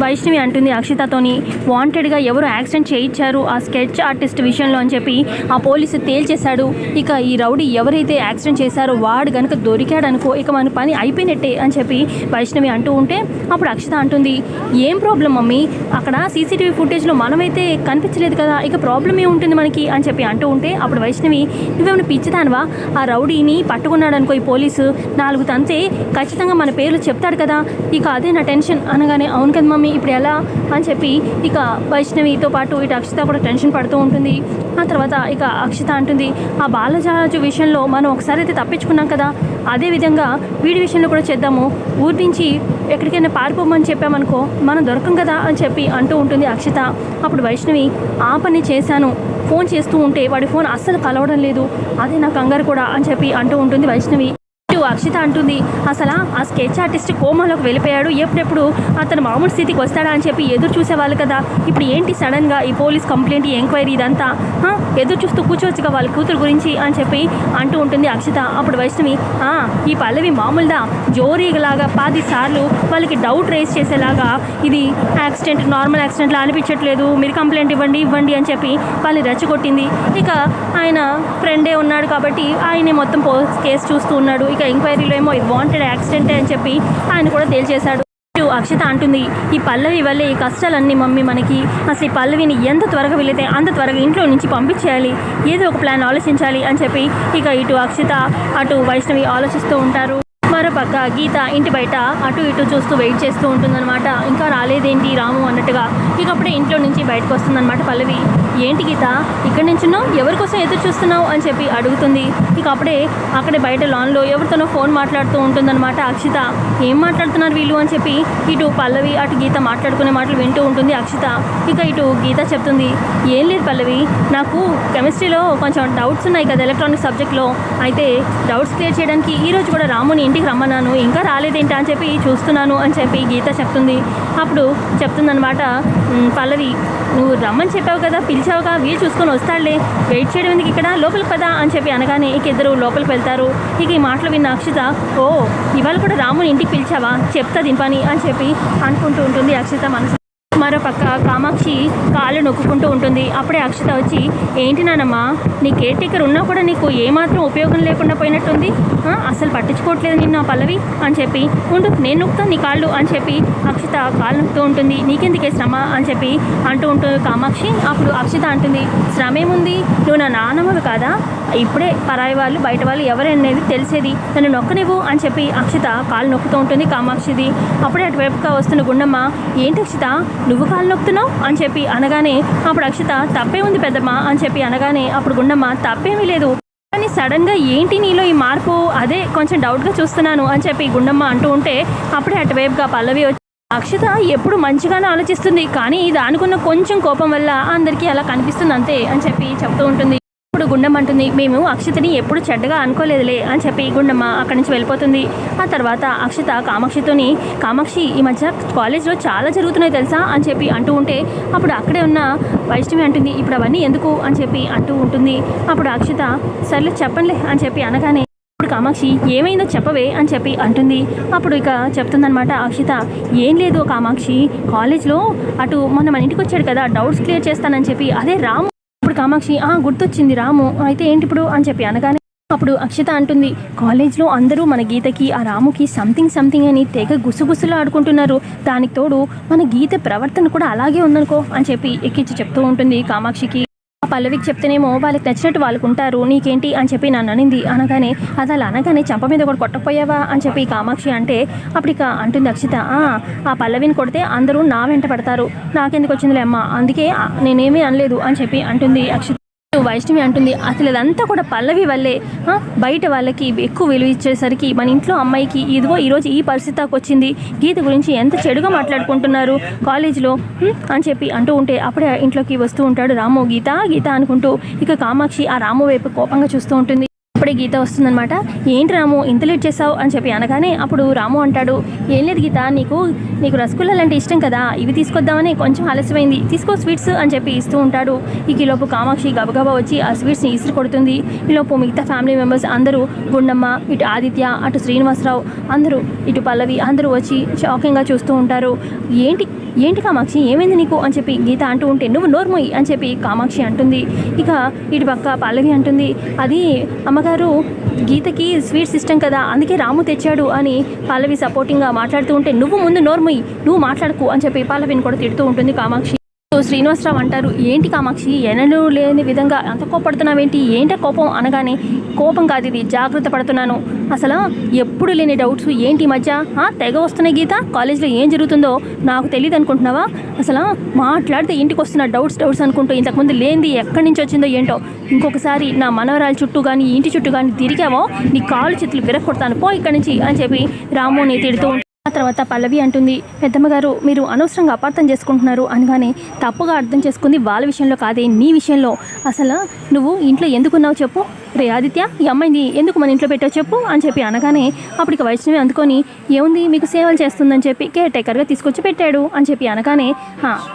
వైష్ణవి అంటుంది అక్షితతోని, వాంటెడ్గా ఎవరు యాక్సిడెంట్ చేయించారు ఆ స్కెచ్ ఆర్టిస్ట్ విషయంలో అని చెప్పి ఆ పోలీసు తేల్చేశాడు. ఇక ఈ రౌడీ ఎవరైతే యాక్సిడెంట్ చేశారో వాడు కనుక దొరికాడనుకో ఇక మన పని అయిపోయినట్టే అని చెప్పి వైష్ణవి అంటూ ఉంటే అప్పుడు అక్షిత అంటుంది, ఏం ప్రాబ్లం మమ్మీ, అక్కడ సీసీటీవీ ఫుటేజ్లో మనమైతే కనిపించలేదు కదా, ఇక ప్రాబ్లం ఏముంటుంది మనకి అని చెప్పి అంటూ ఉంటే అప్పుడు వైష్ణవి, నువ్వేమైనా పిచ్చిదానివా, ఆ రౌడీని పట్టుకున్నాడు అనుకో ఈ పోలీసు 4 తంతే ఖచ్చితంగా మన పేర్లు చెప్తాడు కదా, ఇక అదే నా టెన్షన్ అనగానే, అవును కదా మమ్మీ ఇప్పుడు ఎలా అని చెప్పి ఇక వైష్ణవితో పాటు ఇటు అక్షిత కూడా టెన్షన్ పడుతూ ఉంటుంది. ఆ తర్వాత ఇక అక్షిత అంటుంది, ఆ బాలరాజు విషయంలో మనం ఒకసారి అయితే తప్పించుకున్నాం కదా, అదేవిధంగా వీడి విషయంలో కూడా చేద్దాము, ఊరి నుంచి ఎక్కడికైనా పారిపోమని చెప్పామనుకో మనం దొరకం కదా అని చెప్పి అంటూ ఉంటుంది అక్షిత. అప్పుడు వైష్ణవి, ఆ పని చేశాను, ఫోన్ చేస్తూ ఉంటే వాడి ఫోన్ అస్సలు కలవడం లేదు, అదే నా కంగారు కూడా అని చెప్పి అంటూ ఉంటుంది వైష్ణవి. అక్షిత అంటుంది, అసలు ఆ స్కెచ్ ఆర్టిస్ట్ కోమాలోకి వెళ్ళిపోయాడు, ఎప్పుడెప్పుడు అతను మామూలు స్థితికి వస్తాడా అని చెప్పి ఎదురు చూసేవాళ్ళు కదా, ఇప్పుడు ఏంటి సడన్గా ఈ పోలీస్ కంప్లైంట్, ఈ ఎంక్వైరీ, ఇదంతా ఎదురు చూస్తూ కూర్చోవచ్చుగా వాళ్ళ కూతురు గురించి అని చెప్పి అంటూ ఉంటుంది అక్షిత. అప్పుడు వైష్ణవి, ఈ పల్లవి మామూలుదా, జోరీలాగా 10 సార్లు వాళ్ళకి డౌట్ రేస్ చేసేలాగా ఇది యాక్సిడెంట్, నార్మల్ యాక్సిడెంట్లా అనిపించట్లేదు, మీరు కంప్లైంట్ ఇవ్వండి అని చెప్పి వాళ్ళని రెచ్చగొట్టింది. ఇక ఆయన ఫ్రెండే ఉన్నాడు కాబట్టి ఆయనే మొత్తం కేసు చూస్తూ ఉన్నాడు, ఇక ఎంక్వైరీలో ఏమో ఇది వాంటెడ్ యాక్సిడెంటే అని చెప్పి ఆయన కూడా తేల్చేశాడు. అక్షిత అంటుంది, ఈ పల్లవి వల్లే ఈ కష్టాలన్నీ మమ్మీ మనకి, అసలు ఈ పల్లవిని ఎంత త్వరగా వెళితే అంత త్వరగా ఇంట్లో నుంచి పంపించేయాలి, ఏదో ఒక ప్లాన్ ఆలోచించాలి అని చెప్పి ఇక ఇటు అక్షిత అటు వైష్ణవి ఆలోచిస్తూ ఉంటారు. మరోపక్క గీత ఇంటి బయట అటు ఇటు చూస్తూ వెయిట్ చేస్తూ ఉంటుందన్నమాట. ఇంకా రాలేదేంటి రాము అన్నట్టుగా. ఇక అప్పుడే ఇంట్లో నుంచి బయటకు వస్తుందన్నమాట పల్లవి. ఏంటి గీత ఇక్కడి నుంచున్నావు, ఎవరి కోసం ఎదురు చూస్తున్నావు అని చెప్పి అడుగుతుంది. ఇక అక్కడే బయట లాన్లో ఎవరితోనో ఫోన్ మాట్లాడుతూ ఉంటుందన్నమాట అక్షిత. ఏం మాట్లాడుతున్నారు వీళ్ళు అని చెప్పి ఇటు పల్లవి అటు గీత మాట్లాడుకునే మాటలు వింటూ ఉంటుంది అక్షిత. ఇక ఇటు గీత చెప్తుంది, ఏం లేదు పల్లవి, నాకు కెమిస్ట్రీలో కొంచెం డౌట్స్ ఉన్నాయి కదా ఎలక్ట్రానిక్ సబ్జెక్ట్లో, అయితే డౌట్స్ క్లియర్ చేయడానికి ఈరోజు కూడా రాముని ఇంటికి రమ్మన్నాను, ఇంకా రాలేదేంటి అని చెప్పి చూస్తున్నాను అని చెప్పి గీత చెప్తుంది. అప్పుడు చెప్తుందనమాట పల్లవి, నువ్వు రమ్మని చెప్పావు కదా, పిలిచావుగా, వీలు చూసుకొని వస్తాడులే, వెయిట్ చేయడం ఎందుకు ఇక్కడ, లోపలికి పదా అని చెప్పి అనగానే ఇక ఇద్దరు లోపలికి వెళ్తారు. ఇక ఈ మాటలు విన్న అక్షిత, ఓ ఇవాళ కూడా రాముని ఇంటికి పిలిచావా, చెప్తా దీని పని అని చెప్పి అనుకుంటూ ఉంటుంది అక్షిత మనసు. మరోపక్క కామాక్షి కాళ్ళు నొక్కుంటూ ఉంటుంది. అప్పుడే అక్షిత వచ్చి, ఏంటి నానమ్మా, నీ కేర్ టేకర్ ఉన్నా కూడా నీకు ఏమాత్రం ఉపయోగం లేకుండా పోయినట్టుంది, అసలు పట్టించుకోవట్లేదు నిన్న పల్లవి అని చెప్పి, ఉండు నేను నొక్కుతాను నీ కాళ్ళు అని చెప్పి అక్షిత కాళ్ళు నొక్కుతూ ఉంటుంది. నీకెందుకే శ్రమ అని చెప్పి అంటూ ఉంటుంది కామాక్షి. అప్పుడు అక్షిత అంటుంది, శ్రమ ఏముంది, నువ్వు నా నాన్నమ్మవి కాదా, ఇప్పుడే పరాయి వాళ్ళు బయట వాళ్ళు ఎవరనేది తెలిసేది, నన్ను నొక్కనివ్వు అని చెప్పి అక్షిత కాళ్ళు నొక్కుతూ ఉంటుంది కామాక్షిది. అప్పుడే అటువైపుగా వస్తున్న గుండమ్మ, ఏంటి అక్షిత నువ్వు కాళ్ళు నొక్కుతున్నావు అని చెప్పి అనగానే అప్పుడు అక్షిత, తప్పే ఉంది పెద్దమ్మ అని చెప్పి అనగానే అప్పుడు గుండమ్మ, తప్పేమీ లేదు, కానీ సడన్గా ఏంటి నీలో ఈ మార్పు, అదే కొంచెం డౌట్గా చూస్తున్నాను అని చెప్పి గుండమ్మ అంటూ ఉంటే అప్పుడే అటువైపుగా పల్లవి వచ్చి, అక్షిత ఎప్పుడు మంచిగానే ఆలోచిస్తుంది, కానీ ఇది అనుకున్న కొంచెం కోపం వల్ల అందరికీ అలా కనిపిస్తుంది అంతే అని చెప్పి చెప్తూ ఉంటుంది. ఇప్పుడు గుండమ్మ అంటుంది, మేము అక్షితని ఎప్పుడు చెడ్డగా అనుకోలేదులే అని చెప్పి గుండమ్మ అక్కడి నుంచి వెళ్ళిపోతుంది. ఆ తర్వాత అక్షిత కామాక్షితోని, కామాక్షి ఈ మధ్య కాలేజ్లో చాలా జరుగుతున్నాయి తెలుసా అని చెప్పి అంటూ ఉంటే అప్పుడు అక్కడే ఉన్న వైష్ణవి అంటుంది, ఇప్పుడు అవన్నీ ఎందుకు అని చెప్పి అంటూ ఉంటుంది. అప్పుడు అక్షిత, సర్లే చెప్పండిలే అని చెప్పి అనగానే ఇప్పుడు కామాక్షి, ఏమైందో చెప్పవే అని చెప్పి అంటుంది. అప్పుడు ఇక చెప్తుందనమాట అక్షిత, ఏం లేదు కామాక్షి, కాలేజ్లో అటు మొన్న మన ఇంటికి వచ్చాడు కదా డౌట్స్ క్లియర్ చేస్తానని చెప్పి, అదే రాము. ఇప్పుడు కామాక్షి, గుర్తొచ్చింది రాము, అయితే ఏంటి ఇప్పుడు అని చెప్పి అనగానే అప్పుడు అక్షిత అంటుంది, కాలేజ్లో అందరూ మన గీతకి ఆ రాముకి సంథింగ్ అని తెగ గుసగుసలు ఆడుకుంటున్నారు, దానికి తోడు మన గీత ప్రవర్తన కూడా అలాగే ఉందనుకో అని చెప్పి ఎక్కించి చెప్తూ ఉంటుంది కామాక్షికి. ఆ పల్లవికి చెప్తేనేమో వాళ్ళకి నచ్చినట్టు వాళ్ళకు ఉంటారు, నీకేంటి అని చెప్పి నన్ను అనింది అనగానే, అది అలా అనగానే చంప మీద కూడా కొట్టకపోయావా అని చెప్పి కామాక్షి అంటే అప్పుడు ఇక అంటుంది అక్షిత, ఆ పల్లవిని కొడితే అందరూ నా వెంట పడతారు, నాకెందుకు వచ్చిందిలే అమ్మ, అందుకే నేనేమీ అనలేదు అని చెప్పి అంటుంది అక్షిత. వైష్ణవి అంటుంది, అసలు ఇదంతా కూడా పల్లవి వల్లే, బయట వాళ్ళకి ఎక్కువ విలువ ఇచ్చేసరికి మన ఇంట్లో అమ్మాయికి ఇదిగో ఈరోజు ఈ పరిస్థితికి వచ్చింది, గీత గురించి ఎంత చెడుగా మాట్లాడుకుంటున్నారు కాలేజీలో అని చెప్పి అంటూ ఉంటే అప్పుడే ఇంట్లోకి వస్తూ ఉంటాడు రాము. గీత అనుకుంటూ ఇక కామాక్షి ఆ రాము వైపు కోపంగా చూస్తూ ఉంటుంది. అప్పుడే గీత వస్తుందన్నమాట. ఏంటి రాము ఇంత లేట్ చేసావు అని చెప్పి అనగానే అప్పుడు రాము అంటాడు, ఏం లేదు గీత, నీకు రసగుల్లాలు అంటే ఇష్టం కదా, ఇవి తీసుకొద్దామని కొంచెం ఆలస్యమైంది, తీసుకో స్వీట్స్ అని చెప్పి ఇస్తూ ఉంటాడు. ఈలోపు కామాక్షి గబగబా వచ్చి ఆ స్వీట్స్ని ఇసురు కొడుతుంది. ఈలోపు మిగతా ఫ్యామిలీ మెంబర్స్ అందరూ, గుండమ్మ, ఇటు ఆదిత్య, అటు శ్రీనివాసరావు అందరూ, ఇటు పల్లవి అందరూ వచ్చి షాకింగ్గా చూస్తూ ఉంటారు. ఏంటి కామాక్షి ఏమైంది నీకు అని చెప్పి గీత అంటూ ఉంటే, నువ్వు నోర్మోయి అని చెప్పి కామాక్షి అంటుంది. ఇక ఇటు పక్క పల్లవి అంటుంది, అది అమ్మగారు గీతకి స్వీట్స్ ఇష్టం కదా, అందుకే రాము తెచ్చాడు అని పల్లవి సపోర్టింగ్గా మాట్లాడుతూ ఉంటే, నువ్వు ముందు నోర్మోయి, నువ్వు మాట్లాడకు అని చెప్పి పల్లవిని కూడా తిడుతూ ఉంటుంది కామాక్షి. శ్రీనివాసరావు అంటారు, ఏంటి కామాక్షి ఎన్నడూ లేని విధంగా అంత కోపడుతున్నావేంటి, ఏంటో కోపం అనగానే, కోపం కాదు ఇది, జాగ్రత్త పడుతున్నాను, అసలు ఎప్పుడు లేని డౌట్స్ ఏంటి ఈ మధ్య తెగ వస్తున్నాయి గీత, కాలేజ్లో ఏం జరుగుతుందో నాకు తెలియదు అనుకుంటున్నావా, అసలు మాట్లాడితే ఇంటికి వస్తున్న డౌట్స్ అనుకుంటూ ఇంతకుముందు లేనిది ఎక్కడి నుంచి వచ్చిందో ఏంటో, ఇంకొకసారి నా మనవరాల చుట్టూ కానీ ఇంటి చుట్టూ కానీ తిరిగావో నీ కాళ్ళు చేతులు విరగొడతాను పో ఇక్కడి నుంచి అని చెప్పి రాముని తిడుతూ. ఆ తర్వాత పల్లవి అంటుంది, పెద్దమ్మగారు మీరు అనవసరంగా అపార్థం చేసుకుంటున్నారు అనగానే, తప్పుగా అర్థం చేసుకుంది వాళ్ళ విషయంలో కాదే, నీ విషయంలో, అసలు నువ్వు ఇంట్లో ఎందుకున్నావు చెప్పు, రే ఆదిత్య ఈ అమ్మాయిని ఎందుకు మన ఇంట్లో పెట్టావు చెప్పు అని చెప్పి అనగానే, అప్పటికి వైష్ణవి అందుకొని, ఏముంది మీకు సేవలు చేస్తుందని చెప్పి కేర్ టేకర్గా తీసుకొచ్చి పెట్టాడు అని చెప్పి అనగానే,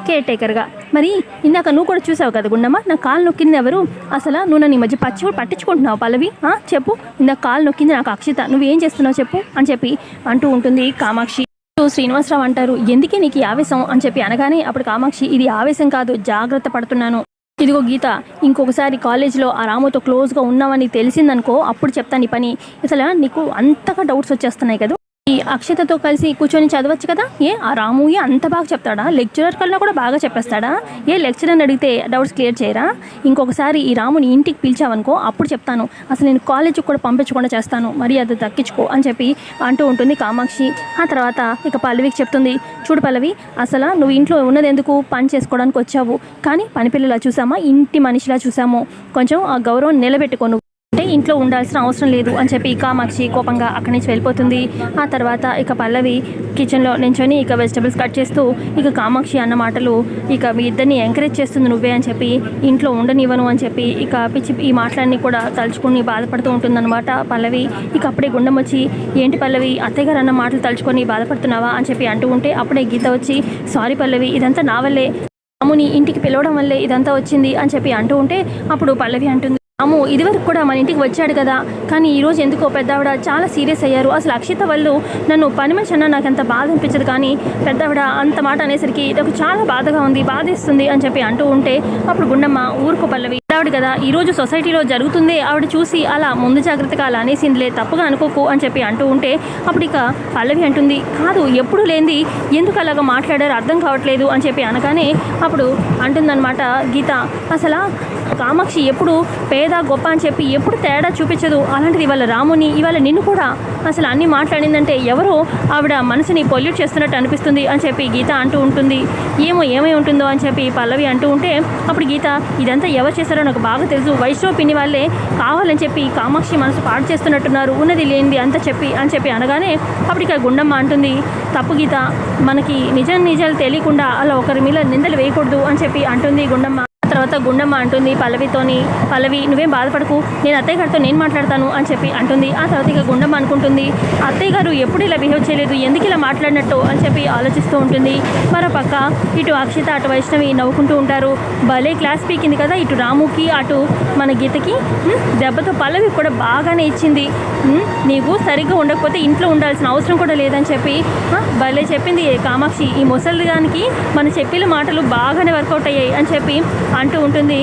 కేర్ టేకర్గా, మరి ఇందాక నువ్వు కూడా చూసావు కదా గుండమ్మ, నా కాలు నొక్కింది ఎవరు, అసలు నువ్వు నన్ను ఈ మధ్య పట్టించుకుంటున్నావు పల్లవి, చెప్పు, ఇందాక కాలు నొక్కింది నాకు అక్షిత, నువ్వేం చేస్తున్నావు చెప్పు అని చెప్పి అంటూ ఉంటుంది కామాక్షి. శ్రీనివాసరావు అంటారు, ఎందుకే నీకు ఈ ఆవేశం అని చెప్పి అనగానే, అప్పుడు కామాక్షి, ఇది ఆవేశం కాదు, జాగ్రత్త పడుతున్నాను, ఇదిగో గీత, ఇంకొకసారి కాలేజ్లో ఆ రాముతో క్లోజ్గా ఉన్నామని తెలిసిందనుకో, అప్పుడు చెప్తాను ఈ పని, అసలు నీకు అంతగా డౌట్స్ వచ్చేస్తున్నాయి కదా, ఈ అక్షతతో కలిసి కూర్చొని చదవచ్చు కదా, ఆ రాము అంత బాగా చెప్తాడా, లెక్చరర్ కన్నా కూడా బాగా చెప్పేస్తాడా, లెక్చరర్ని అడిగితే డౌట్స్ క్లియర్ చేయరా, ఇంకొకసారి ఈ రాముని ఇంటికి పిలిచావనుకో అప్పుడు చెప్తాను, అసలు నేను కాలేజీకి కూడా పంపించకుండా చేస్తాను, మరి అది దక్కించుకో అని చెప్పి అంటూ ఉంటుంది కామాక్షి. ఆ తర్వాత ఇక పల్లవికి చెప్తుంది, చూడు పల్లవి, అసలు నువ్వు ఇంట్లో ఉన్నది ఎందుకు, పని చేసుకోవడానికి వచ్చావు, కానీ పని పిల్లలా చూసామా, ఇంటి మనిషిలా చూసాము, కొంచెం ఆ గౌరవం నిలబెట్టుకో, అంటే ఇంట్లో ఉండాల్సిన అవసరం లేదు అని చెప్పి కామాక్షి కోపంగా అక్కడి నుంచి వెళ్ళిపోతుంది. ఆ తర్వాత ఇక పల్లవి కిచెన్లో నించొని ఇక వెజిటబుల్స్ కట్ చేస్తూ, ఇక కామాక్షి అన్న మాటలు ఇక మీ ఇద్దరిని ఎంకరేజ్ చేస్తుంది నువ్వే అని చెప్పి, ఇంట్లో ఉండనివ్వను అని చెప్పి ఇక పిచ్చి ఈ మాటలన్నీ కూడా తలుచుకుని బాధపడుతూ ఉంటుందన్నమాట పల్లవి. ఇక అప్పుడే గుండెం వచ్చి, ఏంటి పల్లవి అత్తయ్య గారు అన్న మాటలు తలుచుకొని బాధపడుతున్నావా అని చెప్పి అంటూ ఉంటే, అప్పుడే గీత వచ్చి, సారీ పల్లవి ఇదంతా నా వల్లే, రాముని ఇంటికి పిలవడం వల్లే ఇదంతా వచ్చింది అని చెప్పి అంటూ ఉంటే, అప్పుడు పల్లవి అంటుంది, రాము ఇదివరకు కూడా మన ఇంటికి వచ్చాడు కదా, కానీ ఈరోజు ఎందుకో పెద్దావిడ చాలా సీరియస్ అయ్యారు, అసలు అక్షిత వాళ్ళు నన్ను పని మనిషి అన్నా నాకు అంత బాధ అనిపించదు, కానీ పెద్దావిడ అంత మాట అనేసరికి నాకు చాలా బాధగా ఉంది, బాధేస్తుంది అని చెప్పి అంటూ ఉంటే, అప్పుడు గుండమ్మ, ఊరుకో పల్లవి ఆవిడ కదా, ఈరోజు సొసైటీలో జరుగుతుంది, ఆవిడ చూసి అలా ముందు జాగ్రత్తగా అలా అనేసిందిలే, తప్పుగా అనుకోకు అని చెప్పి అంటూ ఉంటే, అప్పుడు ఇక పల్లవి అంటుంది, కాదు ఎప్పుడు లేనిది ఎందుకు అలాగా మాట్లాడారు అర్థం కావట్లేదు అని చెప్పి అనగానే, అప్పుడు అంటుందన్నమాట గీత, అసలు కామాక్షి ఎప్పుడు పేద గొప్ప అని చెప్పి ఎప్పుడు తేడా చూపించదు, అలాంటిది ఇవాళ రాముని, ఇవాళ నిన్ను కూడా అసలు అన్నీ మాట్లాడిందంటే ఎవరో ఆవిడ మనసుని పొల్యూట్ చేస్తున్నట్టు అనిపిస్తుంది అని చెప్పి గీత అంటూ ఉంటుంది. ఏమై ఉంటుందో అని చెప్పి పల్లవి అంటూ ఉంటే, అప్పుడు గీత, ఇదంతా ఎవరు చేశారో నాకు బాగా తెలుసు, వైష్ణవ్ పిన్ని వాళ్ళే కావాలని చెప్పి కామాక్షి మనసు పాడు చేస్తున్నట్టున్నారు, ఉన్నది లేనిది అంతా చెప్పి అని చెప్పి అనగానే, అప్పుడు ఇక గుండమ్మ అంటుంది, తప్పు గీత, మనకి నిజాలు తెలియకుండా అలా ఒకరి మీద నిందలు వేయకూడదు అని చెప్పి అంటుంది గుండమ్మ. తర్వాత గుండమ్మ అంటుంది పల్లవితోని, పల్లవి నువ్వేం బాధపడకు, నేను అత్తయ్య గారితో నేను మాట్లాడతాను అని చెప్పి అంటుంది. ఆ తర్వాత ఇక గుండమ్మ అనుకుంటుంది, అత్తయ్య గారు ఎప్పుడు ఇలా బిహేవ్ చేయలేదు, ఎందుకు ఇలా మాట్లాడినట్టు అని చెప్పి ఆలోచిస్తూ ఉంటుంది. మరో పక్క ఇటు అక్షిత అటు వైష్ణవి నవ్వుకుంటూ ఉంటారు. భలే క్లాస్ పీకింది కదా ఇటు రాముకి అటు మన గీతకి, దెబ్బతో పల్లవి కూడా బాగానే ఇచ్చింది, నీకు సరిగ్గా ఉండకపోతే ఇంట్లో ఉండాల్సిన అవసరం కూడా లేదని చెప్పి భలే చెప్పింది కామాక్షి, ఈ ముసలిదానికి మన చెప్పిన మాటలు బాగానే వర్కౌట్ అయ్యాయి అని చెప్పి అంటూ ఉంటుంది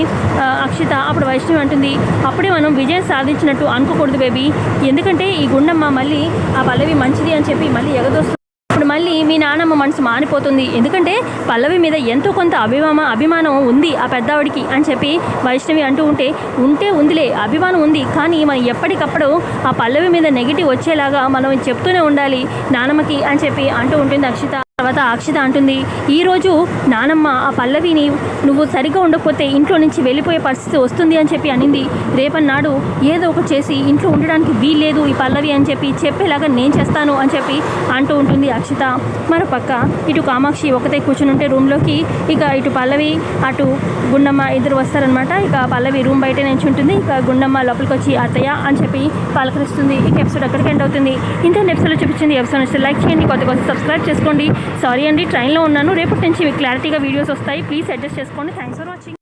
అక్షిత. అప్పుడు వైష్ణవి అంటుంది, అప్పుడే మనం విజయం సాధించినట్టు అనుకోకూడదు బేబీ, ఎందుకంటే ఈ గుండమ్మ మళ్ళీ ఆ పల్లవి మంచిది అని చెప్పి మళ్ళీ ఎగదోస్తుంది, ఇప్పుడు మళ్ళీ మీ నాన్నమ్మ మనసు మారిపోతుంది, ఎందుకంటే పల్లవి మీద ఎంతో కొంత అభిమానం ఉంది ఆ పెద్దవాడికి అని చెప్పి వైష్ణవి అంటూ ఉంటే ఉందిలే అభిమానం ఉంది, కానీ మనం ఎప్పటికప్పుడు ఆ పల్లవి మీద నెగిటివ్ వచ్చేలాగా మనం చెప్తూనే ఉండాలి నానమ్మకి అని చెప్పి అంటూ ఉంటుంది అక్షిత. తర్వాత అక్షిత అంటుంది, ఈరోజు నానమ్మ ఆ పల్లవిని నువ్వు సరిగ్గా ఉండకపోతే ఇంట్లో నుంచి వెళ్ళిపోయే పరిస్థితి వస్తుంది అని చెప్పి అనింది, రేపన్నాడు ఏదో ఒకటి చేసి ఇంట్లో ఉండడానికి వీల్లేదు ఈ పల్లవి అని చెప్పి చెప్పేలాగా నేను చేస్తాను అని చెప్పి అంటూ ఉంటుంది అక్షిత. మరోపక్క ఇటు కామాక్షి ఒకతే కూర్చుని ఉంటే రూమ్లోకి ఇక ఇటు పల్లవి అటు గుండమ్మ ఇద్దరు వస్తారనమాట. ఇక పల్లవి రూమ్ బయట నుంచి ఉంటుంది. ఇక గుండమ్మ లోపలికి వచ్చి అత్తయ్య అని చెప్పి పలకరిస్తుంది. ఇక ఎపిసోడ్ అక్కడికి ఎండ్ అవుతుంది. ఇంత ఎపిసోడ్లో చూపించింది. ఎపిసోడ్ నచ్చితే లైక్ చేయండి, కొత్త సబ్స్క్రైబ్ చేసుకోండి. సారీ అండి, ట్రైన్లో ఉన్నాను. రేపటి నుంచి మీకు క్లారిటీగా వీడియోస్ వస్తాయి. ప్లీజ్ అడ్జస్ట్ చేసుకోండి. Thanks for watching.